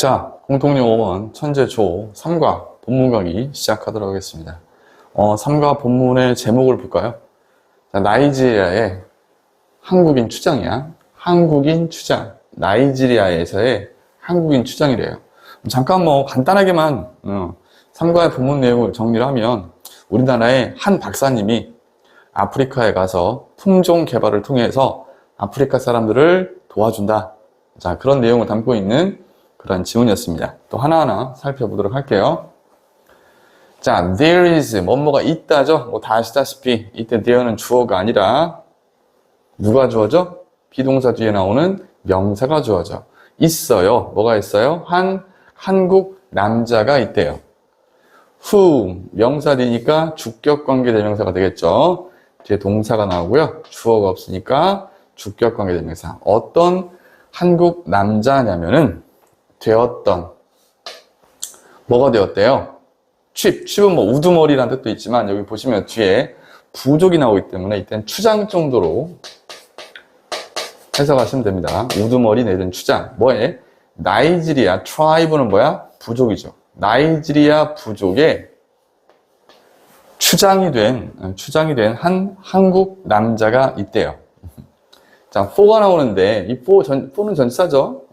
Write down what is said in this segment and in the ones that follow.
자, 공통영어원 천재조 3과 본문 강의 시작하도록 하겠습니다. 3과 본문의 제목을 볼까요? 자, 나이지리아의 한국인 추장이야. 한국인 추장. 나이지리아에서의 한국인 추장이래요. 잠깐 간단하게만 3과의 본문 내용을 정리를 하면 우리나라의 한 박사님이 아프리카에 가서 품종 개발을 통해서 아프리카 사람들을 도와준다. 자, 그런 내용을 담고 있는 그런 지문이었습니다. 또 하나하나 살펴보도록 할게요. 자, there is, 뭐뭐가 있다죠? 다 아시다시피, 이때 there는 주어가 아니라, 누가 주어죠? 비동사 뒤에 나오는 명사가 주어져. 있어요. 뭐가 있어요? 한국 남자가 있대요. who, 명사 뒤니까 주격관계 대명사가 되겠죠. 뒤에 동사가 나오고요. 주어가 없으니까 주격관계 대명사. 어떤 한국 남자냐면은, 되었던, 뭐가 되었대요? 칩은 우두머리라는 뜻도 있지만 여기 보시면 뒤에 부족이 나오기 때문에 이때는 추장 정도로 해석하시면 됩니다. 우두머리 내든 추장. 뭐에? 나이지리아 트라이브는 뭐야? 부족이죠. 나이지리아 부족의 추장이 된 한 한국 남자가 있대요. 자, for가 나오는데 이 for는 전치사죠.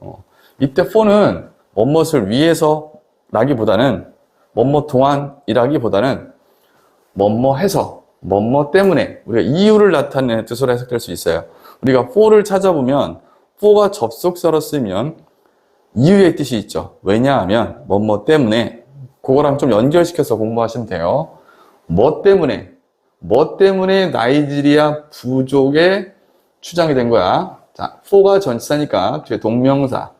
이때 for는 뭐뭇을 위해서 라기보다는 뭐뭐 동안이라기보다는 뭐뭐 해서 뭐뭐 때문에 우리가 이유를 나타내는 뜻으로 해석될 수 있어요. 우리가 for를 찾아보면 for가 접속사로 쓰면 이유의 뜻이 있죠. 왜냐하면 뭐뭐 때문에 그거랑 좀 연결시켜서 공부하시면 돼요. 뭐 때문에 나이지리아 부족의 추장이 된 거야. 자, for가 전치사니까 뒤에 동명사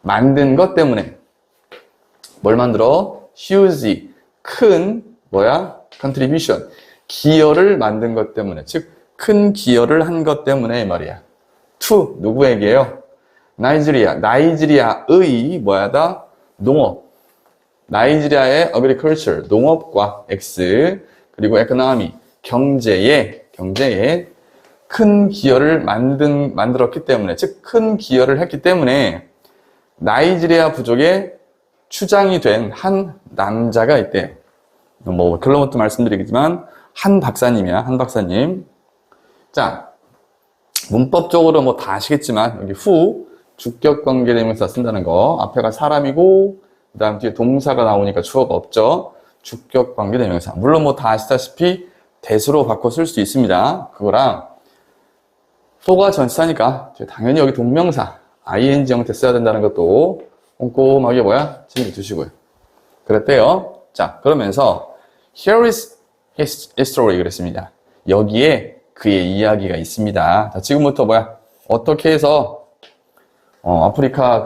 만든 것 때문에 뭘 만들어? huge, 큰 contribution, 기여를 만든 것 때문에, 즉 큰 기여를 한 것 때문에 이 말이야. to 누구에게요? 나이지리아의 농업. 나이지리아의 agriculture, 농업과 x 그리고 economy, 경제에 큰 기여를 만들었기 때문에, 즉 큰 기여를 했기 때문에 나이지리아 부족의 추장이 된 한 남자가 있대요. 결론부터 말씀드리겠지만 한 박사님이야. 한 박사님. 자, 문법적으로 다 아시겠지만 여기 who 주격관계 대명사 쓴다는 거. 앞에가 사람이고 그 다음 뒤에 동사가 나오니까 주어가 없죠. 주격관계 대명사. 물론 다 아시다시피 대수로 바꿔 쓸 수 있습니다. 그거랑 for가 전치사니까 당연히 여기 동명사 ing 형태 써야 된다는 것도 꼼꼼하게 챙겨두시고요. 그랬대요. 자, 그러면서 here is his story 그랬습니다. 여기에 그의 이야기가 있습니다. 자, 지금부터 어떻게 해서 아프리카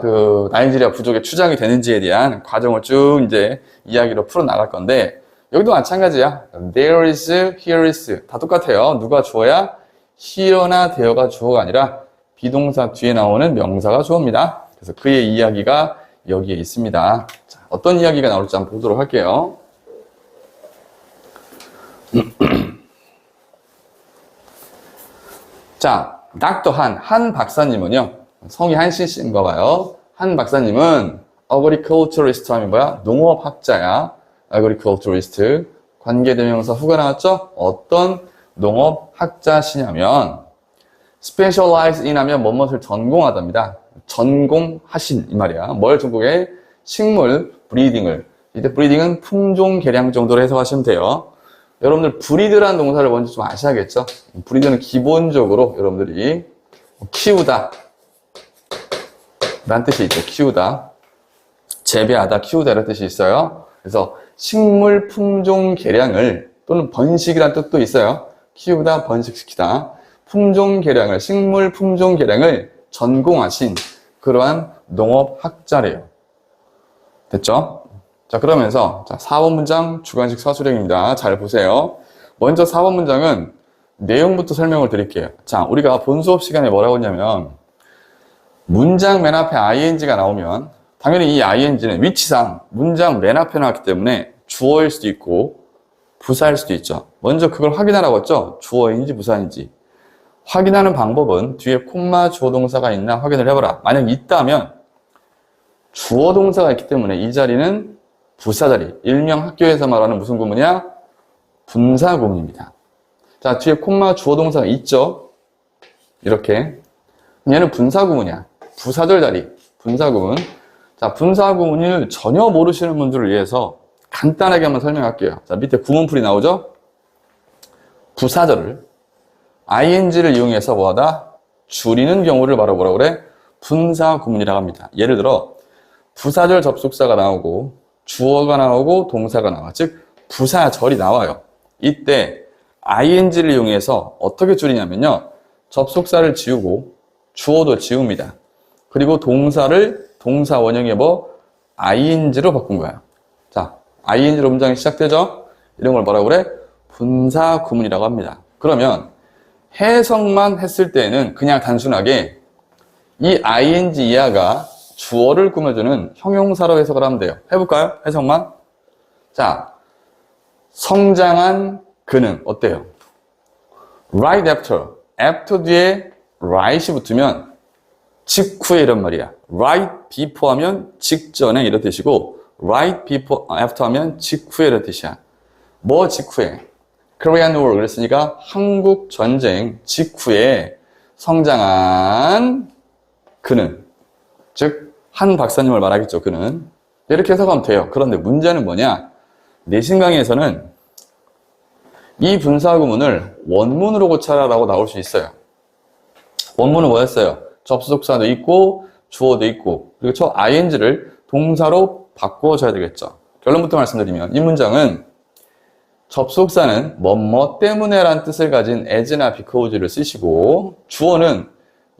나이지리아 부족의 추장이 되는지에 대한 과정을 쭉 이제 이야기로 풀어 나갈 건데 여기도 마찬가지야. there is, here is 다 똑같아요. 누가 주어야? here나 there가 주어가 아니라 비동사 뒤에 나오는 명사가 주어입니다. 그래서 그의 이야기가 여기에 있습니다. 자, 어떤 이야기가 나올지 한번 보도록 할게요. 자, 닥터 한 박사님은요, 성이 한씨인가 봐요. 한 박사님은 agriculturist 하면 농업학자야. agriculturist. 관계대명사 후가 나왔죠? 어떤 농업학자시냐면 specialize in 하면 뭐뭇을 전공하답니다. 전공하신 이 말이야. 뭘 전공해? 식물 브리딩을. 이때 브리딩은 품종 개량 정도로 해석하시면 돼요. 여러분들 브리드라는 동사를 먼저 좀 아셔야겠죠? 브리드는 기본적으로 여러분들이 키우다 라는 뜻이 있죠. 키우다. 재배하다, 키우다 이런 뜻이 있어요. 그래서 식물 품종 개량을 또는 번식이라는 뜻도 있어요. 키우다, 번식시키다. 식물 품종 개량을 전공하신 그러한 농업학자래요. 됐죠? 자, 그러면서 4번 문장 주관식 서술형입니다. 잘 보세요. 먼저 4번 문장은 내용부터 설명을 드릴게요. 자, 우리가 본 수업 시간에 뭐라고 했냐면 문장 맨 앞에 ing가 나오면 당연히 이 ing는 위치상 문장 맨 앞에 나왔기 때문에 주어일 수도 있고 부사일 수도 있죠. 먼저 그걸 확인하라고 했죠? 주어인지 부사인지. 확인하는 방법은 뒤에 콤마 주어 동사가 있나 확인을 해보라. 만약 있다면 주어 동사가 있기 때문에 이 자리는 부사 자리. 일명 학교에서 말하는 무슨 구문이야? 분사 구문입니다. 자, 뒤에 콤마 주어 동사가 있죠? 이렇게. 얘는 분사 구문이야. 부사절 자리. 분사 구문. 자, 분사 구문을 전혀 모르시는 분들을 위해서 간단하게 한번 설명할게요. 자, 밑에 구문풀이 나오죠? 부사절을 ing를 이용해서 뭐하다? 줄이는 경우를 바로 뭐라고 그래? 분사 구문이라고 합니다. 예를 들어 부사절 접속사가 나오고 주어가 나오고 동사가 나와. 즉 부사절이 나와요. 이때 ing를 이용해서 어떻게 줄이냐면요. 접속사를 지우고 주어도 지웁니다. 그리고 동사를 동사 원형의 ing로 바꾼 거야. 자, ing로 문장이 시작되죠? 이런 걸 뭐라고 그래? 분사 구문이라고 합니다. 그러면 해석만 했을 때는 그냥 단순하게 이 ing 이하가 주어를 꾸며주는 형용사로 해석을 하면 돼요. 해볼까요? 해석만. 자, 성장한 그는 어때요? Right after 뒤에 right이 붙으면 직후에 이런 말이야. Right before 하면 직전에 이런 뜻이고 right before after 하면 직후에 이런 뜻이야. 뭐 직후에? Korean War 그랬으니까 한국 전쟁 직후에 성장한 그는, 즉 한 박사님을 말하겠죠. 그는 이렇게 해석하면 돼요. 그런데 문제는 뭐냐? 내신 강의에서는 이 분사 구문을 원문으로 고쳐라라고 나올 수 있어요. 원문은 뭐였어요? 접속사도 있고 주어도 있고 그리고 저 ing를 동사로 바꿔줘야 되겠죠. 결론부터 말씀드리면 이 문장은 접속사는 뭐뭐 때문에 라는 뜻을 가진 as나 because를 쓰시고 주어는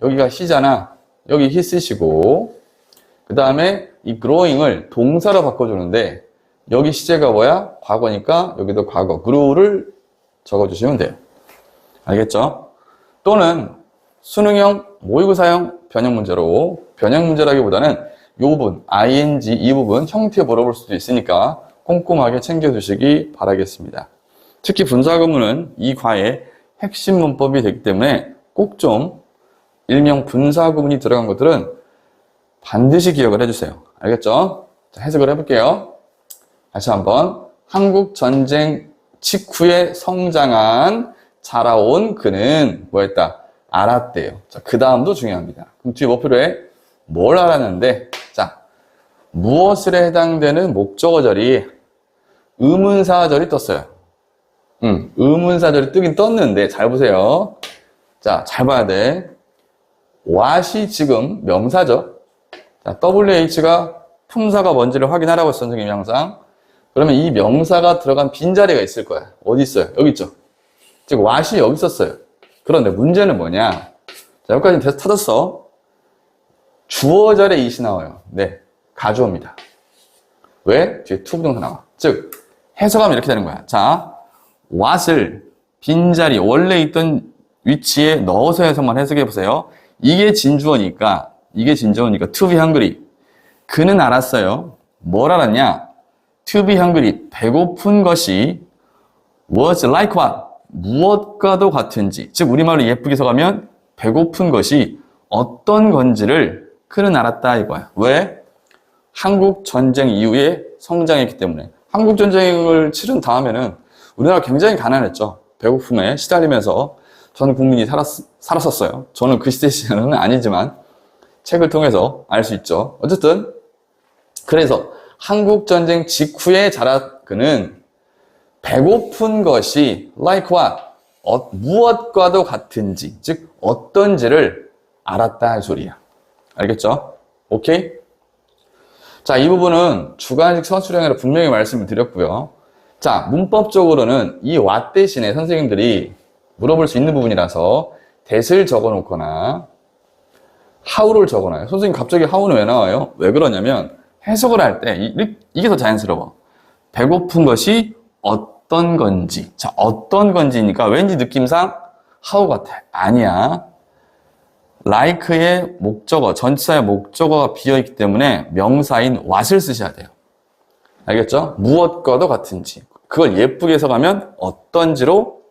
여기가 he잖아. 여기 he 쓰시고 그 다음에 이 growing을 동사로 바꿔주는데 여기 시제가 뭐야? 과거니까 여기도 과거 grew를 적어주시면 돼요. 알겠죠? 또는 수능형, 모의고사형 변형 문제로 변형 문제라기보다는 이 부분, ing 이 부분 형태 물어볼 수도 있으니까 꼼꼼하게 챙겨두시기 바라겠습니다. 특히 분사 구문은 이 과의 핵심 문법이 되기 때문에 꼭 좀 일명 분사 구문이 들어간 것들은 반드시 기억을 해주세요. 알겠죠? 자, 해석을 해볼게요. 다시 한번 한국 전쟁 직후에 성장한 자라온 그는 뭐했다? 알았대요. 자, 그 다음도 중요합니다. 그럼 뒤에 뭐 필요해? 뭘 알았는데? 자, 무엇에 해당되는 목적어절이 의문사절이 떴어요. 의문사절이 뜨긴 떴는데 잘 보세요. 자, 잘 봐야 돼. what이 지금 명사죠. 자, WH가 품사가 뭔지를 확인하라고 했어, 선생님이 항상. 그러면 이 명사가 들어간 빈자리가 있을 거야. 어디 있어요? 여기 있죠. 즉 what이 여기 있었어요. 그런데 문제는 뭐냐? 자, 여기까지 돼서 찾았어. 주어절에 it이 나와요. 네, 가주어입니다. 왜? 뒤에 to 부동사 나와. 즉 해석하면 이렇게 되는 거야. 자, what을 빈자리 원래 있던 위치에 넣어서 해석만 해석해 보세요. 이게 진주어니까 to be hungry. 그는 알았어요. 뭘 알았냐? to be hungry. 배고픈 것이 was like what? 무엇과도 같은지. 즉 우리말로 예쁘게 해석하면 배고픈 것이 어떤 건지를 그는 알았다 이거야. 왜? 한국 전쟁 이후에 성장했기 때문에. 한국 전쟁을 치른 다음에는 우리나라 굉장히 가난했죠. 배고픔에 시달리면서 전 국민이 살았었어요. 저는 그 시대는 아니지만 책을 통해서 알 수 있죠. 어쨌든 그래서 한국 전쟁 직후에 자란 그는 배고픈 것이 like what? 무엇과도 같은지, 즉 어떤지를 알았다 할 소리야. 알겠죠? 오케이? 자, 이 부분은 주관식 서술형이라 분명히 말씀을 드렸고요. 자, 문법적으로는 이 what 대신에 선생님들이 물어볼 수 있는 부분이라서 that을 적어놓거나 how를 적어놔요. 선생님 갑자기 how는 왜 나와요? 왜 그러냐면 해석을 할 때 이게 더 자연스러워. 배고픈 것이 어떤 건지. 자, 어떤 건지니까 왠지 느낌상 how 같아. 아니야. like의 목적어, 전치사의 목적어가 비어있기 때문에 명사인 what을 쓰셔야 돼요. 알겠죠? 무엇과도 같은지. 그걸 예쁘게 해석하면 어떤지로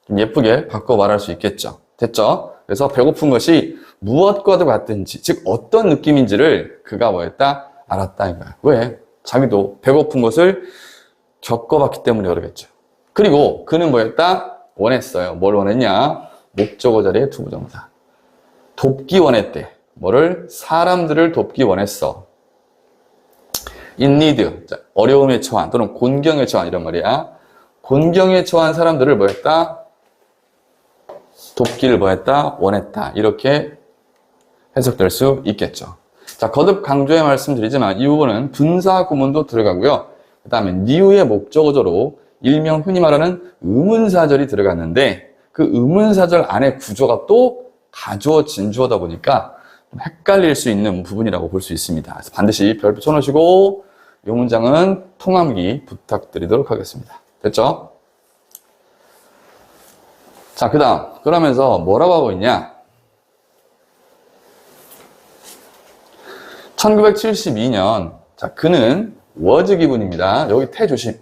좀 예쁘게 바꿔 말할 수 있겠죠. 됐죠? 그래서 배고픈 것이 무엇과도 같든지, 즉 어떤 느낌인지를 그가 뭐였다? 알았다 이거야. 왜? 자기도 배고픈 것을 겪어봤기 때문에 그러겠죠. 그리고 그는 뭐였다? 원했어요. 뭘 원했냐? 목적어 자리의 투부정사. 돕기 원했대. 뭐를? 사람들을 돕기 원했어. in need, 자, 어려움에 처한 또는 곤경에 처한 이런 말이야. 곤경에 처한 사람들을 뭐했다? 돕기를 뭐했다? 원했다. 이렇게 해석될 수 있겠죠. 자, 거듭 강조해 말씀드리지만 이 부분은 분사 구문도 들어가고요. 그 다음에 new의 목적어조로 일명 흔히 말하는 의문사절이 들어갔는데 그 의문사절 안에 구조가 또 가주어, 진주어다 보니까 좀 헷갈릴 수 있는 부분이라고 볼 수 있습니다. 그래서 반드시 별표 쳐놓으시고 이 문장은 통함기 부탁드리도록 하겠습니다. 됐죠? 자, 그 다음 그러면서 뭐라고 하고 있냐? 1972년 자, 그는 was 기분입니다. 여기 태 조심.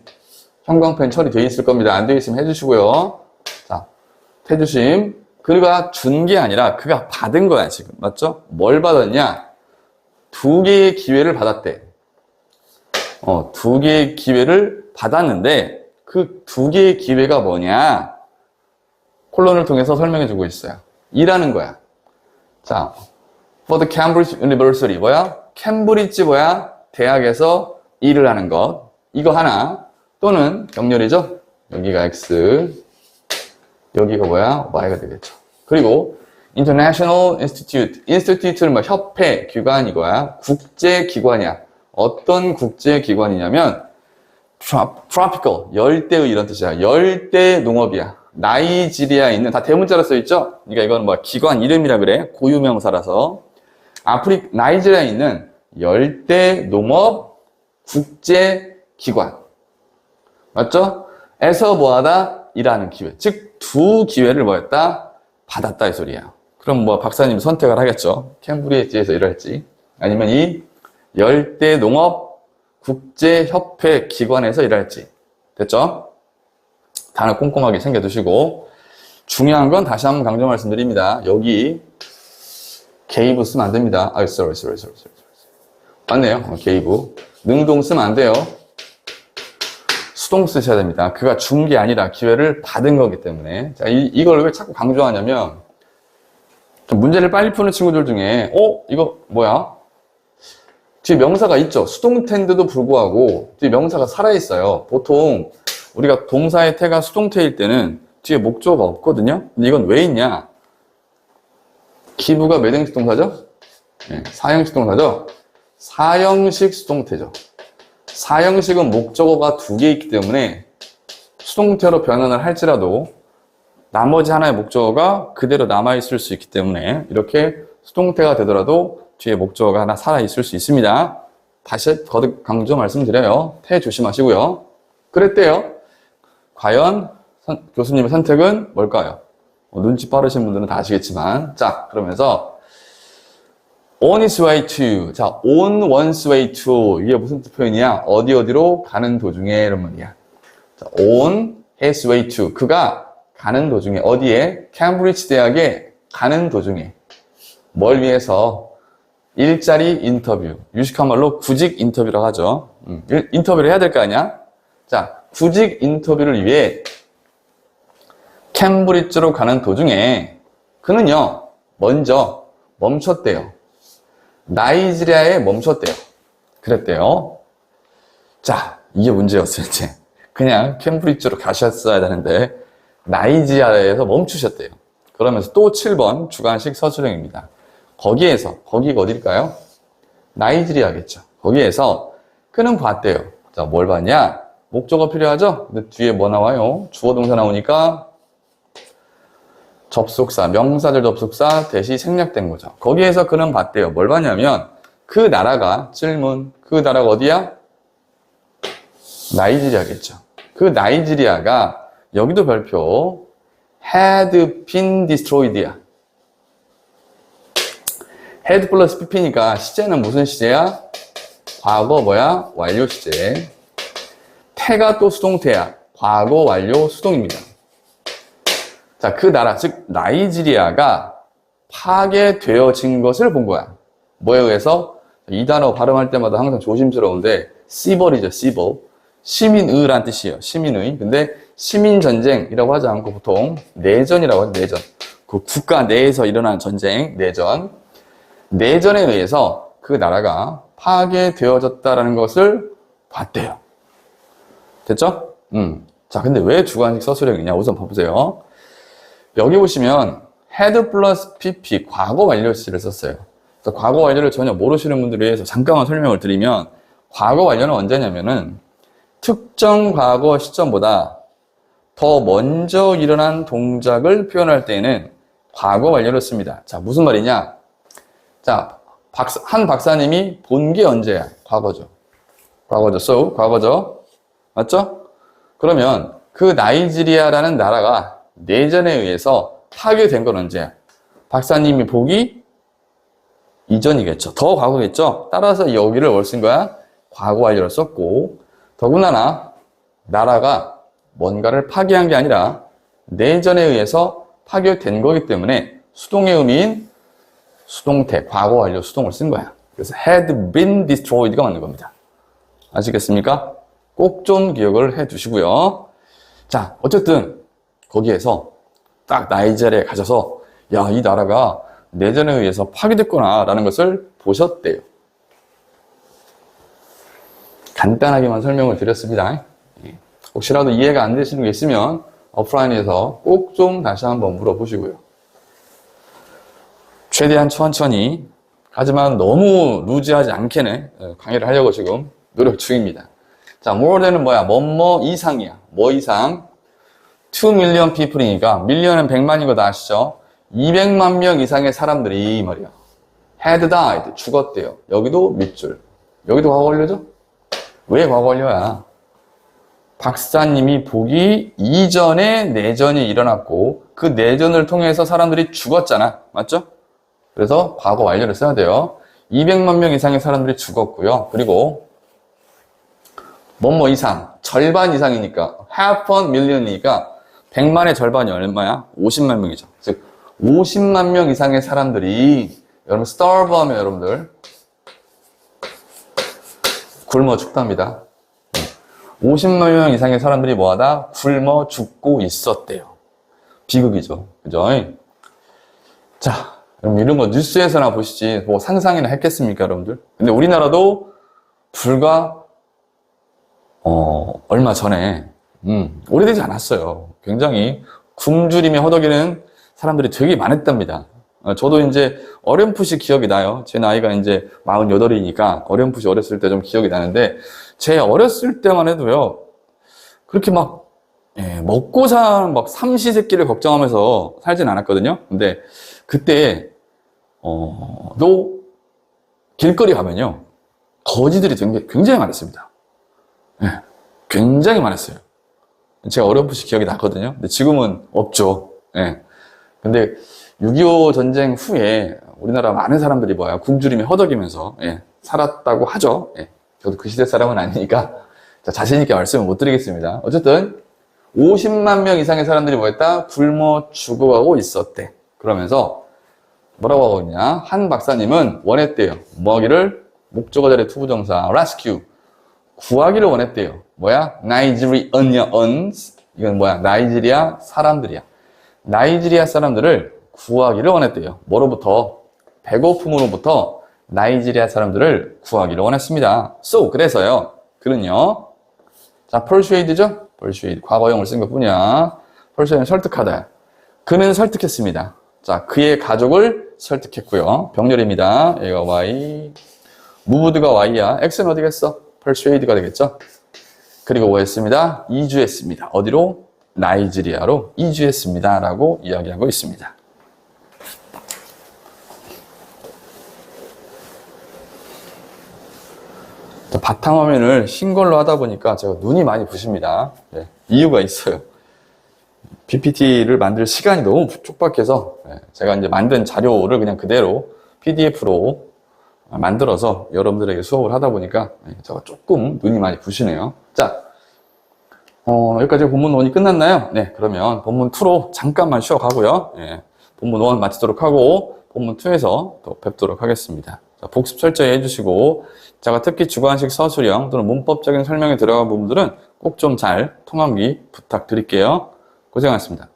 형광펜 처리되어 있을 겁니다. 안 되어 있으면 해주시고요. 자, 태 조심. 그가 준 게 아니라 그가 받은 거야 지금. 맞죠? 뭘 받았냐? 2개의 기회를 받았대. 2개의 기회를 받았는데 그 2개의 기회가 뭐냐? 콜론을 통해서 설명해 주고 있어요. 일하는 거야. 자, for the Cambridge University 뭐야? 캠브리지 뭐야? 대학에서 일을 하는 것. 이거 하나. 또는 병렬이죠? 여기가 X. 여기가 뭐야? Y가 되겠죠. 그리고 International Institute. Institute는 뭐 협회, 기관 이거야. 국제기관이야. 어떤 국제기관이냐면 tropical, 열대의 이런 뜻이야. 열대 농업이야. 나이지리아에 있는, 다 대문자로 써있죠? 그러니까 이거는 뭐 기관 이름이라 그래. 고유명사라서. 나이지리아에 있는 열대 농업 국제기관. 맞죠? 에서 뭐하다? 일하는 기회. 즉, 2 기회를 뭐했다? 받았다 이 소리야. 그럼 뭐 박사님 선택을 하겠죠. 캠브리지에서 일할지 아니면 이 열대 농업 국제협회 기관에서 일할지. 됐죠? 단어 꼼꼼하게 챙겨두시고 중요한 건 다시 한번 강조 말씀드립니다. 여기 gave 쓰면 안 됩니다. sorry. 맞네요. gave. 능동 쓰면 안 돼요. 수동 쓰셔야 됩니다. 그가 준 게 아니라 기회를 받은 거기 때문에. 자, 이걸 왜 자꾸 강조하냐면 좀 문제를 빨리 푸는 친구들 중에 이거 뭐야? 뒤에 명사가 있죠. 수동태인데도 불구하고 뒤에 명사가 살아있어요. 보통 우리가 동사의 태가 수동태일 때는 뒤에 목적어가 없거든요. 근데 이건 왜 있냐? 기부가 몇 형식 동사죠? 네, 4형식 동사죠? 4형식 수동태죠. 4형식은 목적어가 2개 있기 때문에 수동태로 변환을 할지라도 나머지 하나의 목적어가 그대로 남아있을 수 있기 때문에 이렇게 수동태가 되더라도 뒤에 목적어가 하나 살아있을 수 있습니다. 다시 거듭 강조 말씀드려요. 태 조심하시고요. 그랬대요. 과연 교수님의 선택은 뭘까요? 눈치 빠르신 분들은 다 아시겠지만 자, 그러면서 on his way to. 자, on one's way to. 이게 무슨 표현이야? 어디로 가는 도중에 이런 말이야. 자, on his way to. 그가 가는 도중에 어디에? 캠브리지 대학에 가는 도중에 뭘 위해서? 일자리 인터뷰. 유식한 말로 구직 인터뷰라고 하죠. 인터뷰를 해야 될 거 아니야? 자, 구직 인터뷰를 위해 캠브리지로 가는 도중에 그는요, 먼저 멈췄대요. 나이지리아에 멈췄대요. 그랬대요. 자, 이게 문제였어요, 이제. 그냥 캠브리지로 가셨어야 되는데, 나이지리아에서 멈추셨대요. 그러면서 또 7번 주관식 서술형입니다. 거기가 어딜까요? 나이지리아겠죠. 거기에서 그는 봤대요. 자, 뭘 봤냐? 목적어 필요하죠? 근데 뒤에 뭐 나와요? 주어 동사 나오니까 접속사, 명사절 접속사 대시 생략된 거죠. 거기에서 그는 봤대요. 뭘 봤냐면 그 나라가 질문, 그 나라가 어디야? 나이지리아겠죠. 그 나이지리아가 여기도 별표 had been destroyed야. had 플러스 pp니까 시제는 무슨 시제야? 과거 뭐야? 완료 시제. 태가 또 수동태야. 과거 완료 수동입니다. 자, 그 나라, 즉 나이지리아가 파괴되어진 것을 본 거야. 뭐에 의해서? 이 단어 발음할 때마다 항상 조심스러운데 시벌이죠. 시벌. 시민의란 뜻이에요. 시민의. 근데 시민전쟁이라고 하지 않고 보통 내전이라고 하죠. 내전. 그 국가 내에서 일어난 전쟁, 내전. 내전에 의해서 그 나라가 파괴되어졌다라는 것을 봤대요. 됐죠? 자, 근데 왜 주관식 서술형이냐? 우선 봐보세요. 여기 보시면 had 플러스 pp 과거 완료 시를 썼어요. 그래서 과거 완료를 전혀 모르시는 분들을 위해서 잠깐만 설명을 드리면 과거 완료는 언제냐면은 특정 과거 시점보다 더 먼저 일어난 동작을 표현할 때에는 과거 완료를 씁니다. 자, 무슨 말이냐? 자, 한 박사님이 본 게 언제야? 과거죠. 과거죠. So, 과거죠. 맞죠? 그러면 그 나이지리아라는 나라가 내전에 의해서 파괴된 건 언제야? 박사님이 보기 이전이겠죠. 더 과거겠죠. 따라서 여기를 뭘 쓴 거야? 과거 완료를 썼고, 더군다나 나라가 뭔가를 파괴한 게 아니라 내전에 의해서 파괴된 거기 때문에 수동의 의미인 수동태, 과거 완료 수동을 쓴 거야. 그래서 had been destroyed가 맞는 겁니다. 아시겠습니까? 꼭 좀 기억을 해 두시고요. 자, 어쨌든 거기에서 딱 나이지리아에 가셔서 야, 이 나라가 내전에 의해서 파괴됐구나 라는 것을 보셨대요. 간단하게만 설명을 드렸습니다. 혹시라도 이해가 안 되시는 게 있으면 오프라인에서 꼭 좀 다시 한번 물어보시고요. 최대한 천천히, 하지만 너무 루즈하지 않게는 강의를 하려고 지금 노력 중입니다. 자, more than은 뭐야? 뭐뭐 이상이야. 뭐 이상? 2 million people이니까 million은 100만인 거 다 아시죠? 200만 명 이상의 사람들이 이 말이야. had died. 죽었대요. 여기도 밑줄. 여기도 과거 완료죠? 왜 과거 완료야? 박사님이 보기 이전에 내전이 일어났고 그 내전을 통해서 사람들이 죽었잖아. 맞죠? 그래서 과거 완료를 써야 돼요. 200만 명 이상의 사람들이 죽었고요. 그리고 뭐뭐 이상, 절반 이상이니까 half a million이니까 100만의 절반이 얼마야? 50만 명이죠. 즉 50만 명 이상의 사람들이 여러분 starve 하면 여러분들 굶어 죽답니다. 50만 명 이상의 사람들이 뭐하다? 굶어 죽고 있었대요. 비극이죠. 그죠? 자, 여러분 이런 거 뉴스에서나 보시지 뭐 상상이나 했겠습니까, 여러분들? 근데 우리나라도 불과 얼마 전에 오래되지 않았어요. 굉장히 굶주림에 허덕이는 사람들이 되게 많았답니다. 저도 이제 어렴풋이 기억이 나요. 제 나이가 이제 48이니까 어렴풋이 어렸을 때 좀 기억이 나는데 제 어렸을 때만 해도요. 그렇게 막 먹고 사는 막 삼시세끼를 걱정하면서 살진 않았거든요. 근데 그때 또 길거리 가면요. 거지들이 굉장히 많았습니다. 굉장히 많았어요. 제가 어렴풋이 기억이 나거든요. 근데 지금은 없죠. 근데 6.25 전쟁 후에 우리나라 많은 사람들이 뭐야 굶주림에 허덕이면서 살았다고 하죠. 저도 그 시대 사람은 아니니까 자신 있게 말씀을 못 드리겠습니다. 어쨌든 50만 명 이상의 사람들이 뭐였다? 굶어 죽어가고 있었대. 그러면서 뭐라고 하고 있냐? 한 박사님은 원했대요. 뭐 하기를? 목적어 자리 투부정사 rescue 구하기를 원했대요. 뭐야? Nigerians 이건 뭐야? 나이지리아 사람들이야. 나이지리아 사람들을 구하기를 원했대요. 뭐로부터? 배고픔으로부터 나이지리아 사람들을 구하기를 원했습니다. So, 그래서요. 그는요. 자, persuade죠? persuade. 과거형을 쓴 것 뿐이야. persuade는 설득하다. 그는 설득했습니다. 자, 그의 가족을 설득했고요. 병렬입니다. 얘가 Y. moved가 Y야. X는 어디겠어? persuade가 되겠죠? 그리고 뭐 했습니다? 이주했습니다. 어디로? 나이지리아로 이주했습니다. 라고 이야기하고 있습니다. 바탕화면을 흰 걸로 하다 보니까 제가 눈이 많이 부십니다. 이유가 있어요. PPT를 만들 시간이 너무 촉박해서 제가 이제 만든 자료를 그냥 그대로 PDF로 만들어서 여러분들에게 수업을 하다 보니까 제가 조금 눈이 많이 부시네요. 자, 여기까지 본문 1이 끝났나요? 네, 그러면 본문 2로 잠깐만 쉬어가고요. 본문 1 마치도록 하고 본문 2에서 또 뵙도록 하겠습니다. 자, 복습 철저히 해주시고, 제가 특히 주관식 서술형 또는 문법적인 설명이 들어간 부분들은 꼭 좀 잘 통하기 부탁드릴게요. 고생하셨습니다.